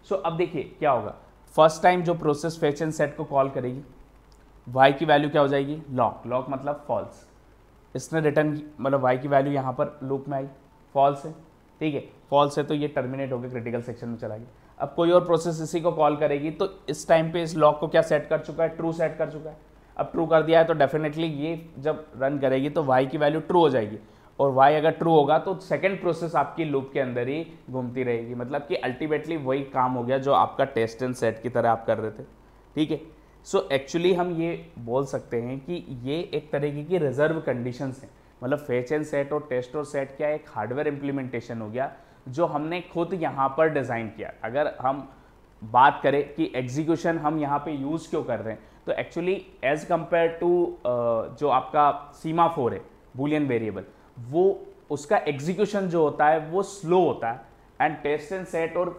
सो अब देखिए क्या होगा, फर्स्ट टाइम जो प्रोसेस फेच एंड सेट को कॉल करेगी, y की वैल्यू क्या हो जाएगी, लॉक, लॉक मतलब फॉल्स, इसने रिटर्न मतलब y की वैल्यू यहाँ पर लूप में आई, फॉल्स है। ठीक है, फॉल्स है तो ये टर्मिनेट होकर क्रिटिकल सेक्शन में चला गया। अब कोई और प्रोसेस इसी को कॉल करेगी तो इस टाइम पे इस लॉक को क्या सेट कर चुका है, ट्रू सेट कर चुका है। अब ट्रू कर दिया है तो डेफिनेटली ये जब रन करेगी तो y की वैल्यू ट्रू हो जाएगी, और y अगर ट्रू होगा तो सेकंड प्रोसेस आपकी लूप के अंदर ही घूमती रहेगी। मतलब कि अल्टीमेटली वही काम हो गया जो आपका टेस्ट एंड सेट की तरह आप कर रहे थे। ठीक है, सो एक्चुअली हम ये बोल सकते हैं कि ये एक तरीके की रिजर्व कंडीशंस हैं। मतलब फेच एंड सेट और टेस्ट और सेट क्या एक हार्डवेयर इम्प्लीमेंटेशन हो गया जो हमने खुद यहाँ पर डिज़ाइन किया। अगर हम बात करें कि एग्जीक्यूशन हम यहाँ पे यूज़ क्यों कर रहे हैं, तो एक्चुअली एज कंपेयर टू जो आपका सीमाफोर है बूलियन वेरिएबल, वो उसका एग्जीक्यूशन जो होता है वो स्लो होता है, एंड टेस्ट एंड सेट और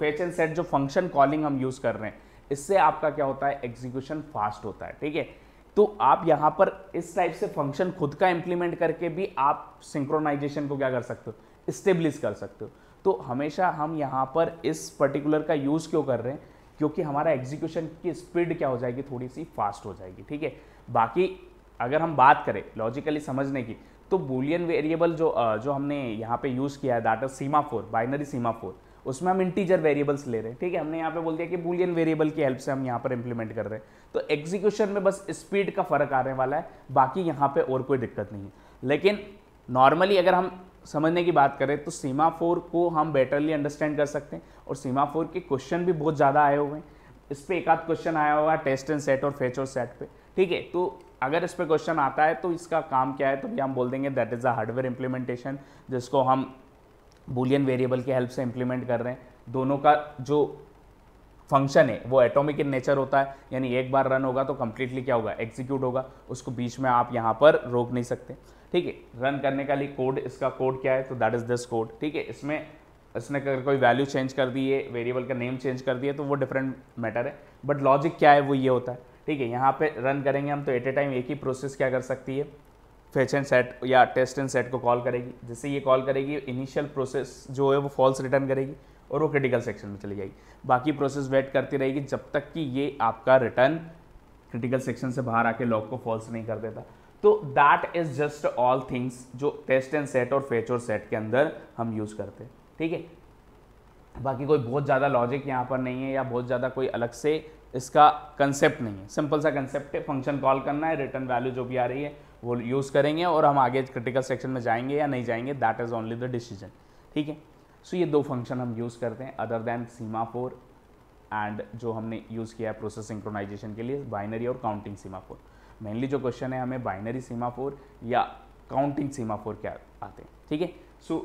फेच एंड सेट जो फंक्शन कॉलिंग हम यूज़ कर रहे हैं इससे आपका क्या होता है, एग्जीक्यूशन फास्ट होता है। ठीक है, तो आप यहाँ पर इस टाइप से फंक्शन खुद का इंप्लीमेंट करके भी आप सिंक्रोनाइजेशन को क्या कर सकते हो, स्टेब्लिश कर सकते हो। तो हमेशा हम यहाँ पर इस पर्टिकुलर का यूज़ क्यों कर रहे हैं, क्योंकि हमारा एग्जीक्यूशन की स्पीड क्या हो जाएगी, थोड़ी सी फास्ट हो जाएगी, ठीक है। बाकी अगर हम बात करें लॉजिकली समझने की, तो बूलियन वेरिएबल जो हमने यहाँ पे यूज़ किया है, that is semaphore, binary semaphore, उसमें हम इंटीजर वेरिएबल्स ले रहे हैं, ठीक है। हमने यहाँ पे बोल दिया कि बूलियन वेरिएबल की हेल्प से हम यहाँ पर इंप्लीमेंट कर रहे हैं, तो एग्जीक्यूशन में बस स्पीड का फर्क आने वाला है, बाकी यहाँ पे और कोई दिक्कत नहीं है। लेकिन नॉर्मली अगर हम समझने की बात करें तो सीमाफोर को हम बेटरली अंडरस्टैंड कर सकते हैं, और सीमाफोर के क्वेश्चन भी बहुत ज़्यादा आए हुए हैं। इस पर एक आध क्वेश्चन आया हुआ है टेस्ट एंड सेट और फेच और सेट पे, ठीक है। तो अगर इस पर क्वेश्चन आता है तो इसका काम क्या है, तो भी हम बोल देंगे that is a hardware implementation, जिसको हम बूलियन वेरिएबल की हेल्प से इंप्लीमेंट कर रहे हैं। दोनों का जो फंक्शन है वो एटॉमिक इन नेचर होता है, यानी एक बार रन होगा तो कंप्लीटली क्या होगा, एग्जीक्यूट होगा, उसको बीच में आप यहाँ पर रोक नहीं सकते, ठीक है। रन करने का लिए कोड, इसका कोड क्या है, तो दैट इज दिस कोड, ठीक है। इसमें इसने अगर कोई वैल्यू चेंज कर दी है, वेरिएबल का नेम चेंज कर दिया, तो वो डिफरेंट मैटर है, बट लॉजिक क्या है वो ये होता है, ठीक है। यहाँ पे रन करेंगे हम तो एट ए टाइम एक ही प्रोसेस क्या कर सकती है, फेच एंड सेट या टेस्ट एंड सेट को कॉल करेगी। जिससे ये कॉल करेगी, इनिशियल प्रोसेस जो है वो फॉल्स रिटर्न करेगी और वो क्रिटिकल सेक्शन में चली जाएगी। बाकी प्रोसेस वेट करती रहेगी जब तक कि ये आपका रिटर्न क्रिटिकल सेक्शन से बाहर आके लॉग को फॉल्स नहीं कर देता। तो that is just all things जो टेस्ट एंड सेट और फेच और सेट के अंदर हम यूज करते हैं, ठीक है। बाकी कोई बहुत ज़्यादा लॉजिक यहाँ पर नहीं है, या बहुत ज़्यादा कोई अलग से इसका कंसेप्ट नहीं है। सिंपल सा कंसेप्ट है, फंक्शन कॉल करना है, रिटर्न वैल्यू जो भी आ रही है वो यूज़ करेंगे, और हम आगे क्रिटिकल सेक्शन में जाएंगे या नहीं जाएंगे, that is only the decision, ठीक है। सो ये दो फंक्शन हम यूज़ करते हैं अदर देन सीमाफोर एंड जो हमने यूज़ किया है प्रोसेस सिंक्रोनाइजेशन के लिए, बाइनरी और काउंटिंग सीमाफोर। मेनली जो क्वेश्चन है हमें बाइनरी सीमाफोर या काउंटिंग सीमाफोर क्या आते हैं, ठीक है। सो